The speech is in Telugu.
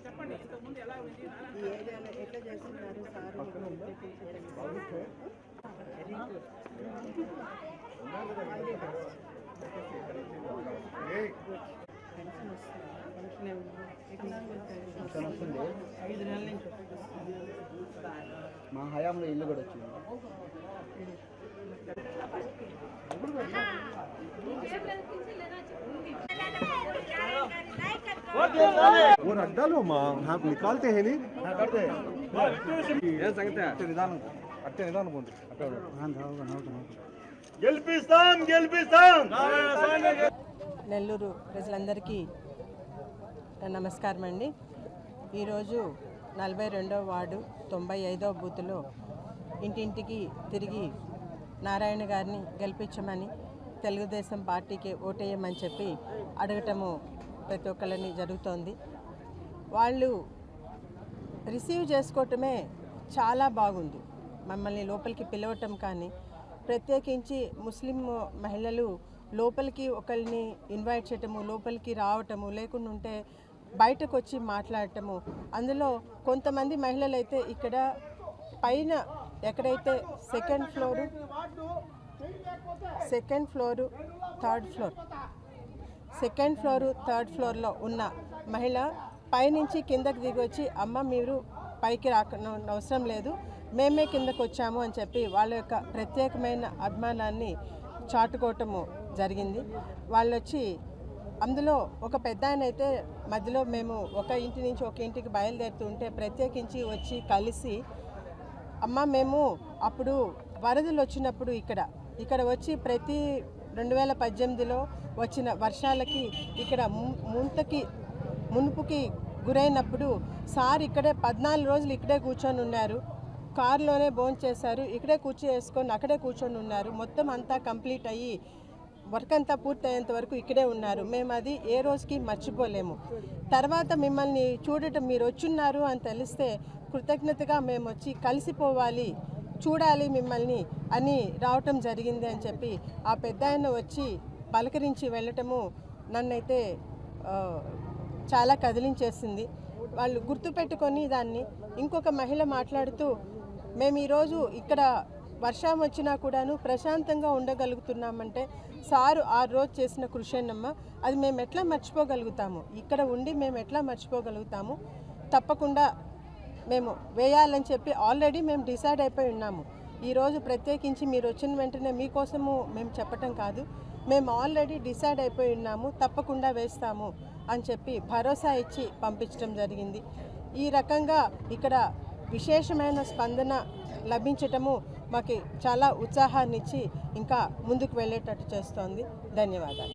యాక్టివిటీస్ ఈ ఏరియాలో ఎట్లా చేస్తున్నారు సార్ వెరీ గుడ్ పెన్షన్ వస్తుంది పెన్షన్ వస్తుంది 5 నెలల నుంచి మా హయాంలో ఇల్లు కూడా వచ్చింది वो रख डालो माँ हाँ निकालते हैं नहीं करते हैं निदान बोलते నెల్లూరు ప్రజలందరికీ నమస్కారం అండి. ఈరోజు 42వ వార్డు 95వ బూత్లో ఇంటింటికి తిరిగి నారాయణ గారిని గెలిపించమని తెలుగుదేశం పార్టీకి ఓటేయమని చెప్పి అడగటము ప్రతి ఒక్కరిని జరుగుతోంది. వాళ్ళు రిసీవ్ చేసుకోవటమే చాలా బాగుంది. మమ్మల్ని లోపలికి పిలవటం కానీ ప్రత్యేకించి ముస్లిం మహిళలు లోపలికి ఒకరిని ఇన్వైట్ చేయటము, లోపలికి రావటము, లేకుండా ఉంటే బయటకు వచ్చి మాట్లాడటము. అందులో కొంతమంది మహిళలు అయితే ఇక్కడ పైన ఎక్కడైతే సెకండ్ ఫ్లోరు థర్డ్ ఫ్లోర్లో ఉన్న మహిళ పైనుంచి కిందకి దిగి వచ్చి అమ్మ మీరు పైకి అవసరం లేదు, మేమే కిందకు వచ్చాము అని చెప్పి వాళ్ళ యొక్క ప్రత్యేకమైన అభిమానాన్ని చాటుకోవటము జరిగింది. వాళ్ళు వచ్చి అందులో ఒక పెద్ద ఆయన అయితే మధ్యలో మేము ఒక ఇంటి నుంచి ఒక ఇంటికి బయలుదేరుతుంటే ప్రత్యేకించి వచ్చి కలిసి అమ్మ మేము అప్పుడు వరదలు వచ్చినప్పుడు ఇక్కడ వచ్చి ప్రతి 2018లో వచ్చిన వర్షాలకి ఇక్కడ మునుపుకి గురైనప్పుడు సార్ ఇక్కడే 14 రోజులు ఇక్కడే కూర్చొని ఉన్నారు, కారులోనే భోంచేశారు, ఇక్కడే వేసుకొని అక్కడే కూర్చొని ఉన్నారు, మొత్తం అంతా కంప్లీట్ అయ్యి వర్క్ అంతా పూర్తయ్యేంత వరకు ఇక్కడే ఉన్నారు. మేము అది ఏ రోజుకి మర్చిపోలేము. తర్వాత మిమ్మల్ని చూడటం మీరు వచ్చున్నారు అని తెలిస్తే కృతజ్ఞతగా మేము వచ్చి కలిసిపోవాలి, చూడాలి మిమ్మల్ని అని రావటం జరిగింది అని చెప్పి ఆ పెద్ద ఆయన వచ్చి పలకరించి వెళ్ళటము నన్నైతే చాలా కదిలించేసింది. వాళ్ళు గుర్తుపెట్టుకొని దాన్ని. ఇంకొక మహిళ మాట్లాడుతూ మేము ఈరోజు ఇక్కడ వర్షం వచ్చినా కూడాను ప్రశాంతంగా ఉండగలుగుతున్నామంటే సారు ఆ రోజు చేసిన కృషేనమ్మ, అది మేము ఎట్లా మర్చిపోగలుగుతాము, ఇక్కడ ఉండి మేము ఎట్లా మర్చిపోగలుగుతాము, తప్పకుండా మేము వేయాలని చెప్పి ఆల్రెడీ మేము డిసైడ్ అయిపోయి ఉన్నాము. ఈరోజు ప్రత్యేకించి మీరు వచ్చిన వెంటనే మీకోసము మేము చెప్పటం కాదు, మేము ఆల్రెడీ డిసైడ్ అయిపోయి ఉన్నాము, తప్పకుండా వేస్తాము అని చెప్పి భరోసా ఇచ్చి పంపించడం జరిగింది. ఈ రకంగా ఇక్కడ విశేషమైన స్పందన లభించటము మాకు చాలా ఉత్సాహాన్ని ఇచ్చి ఇంకా ముందుకు వెళ్ళేటట్టు చేస్తోంది. ధన్యవాదాలు.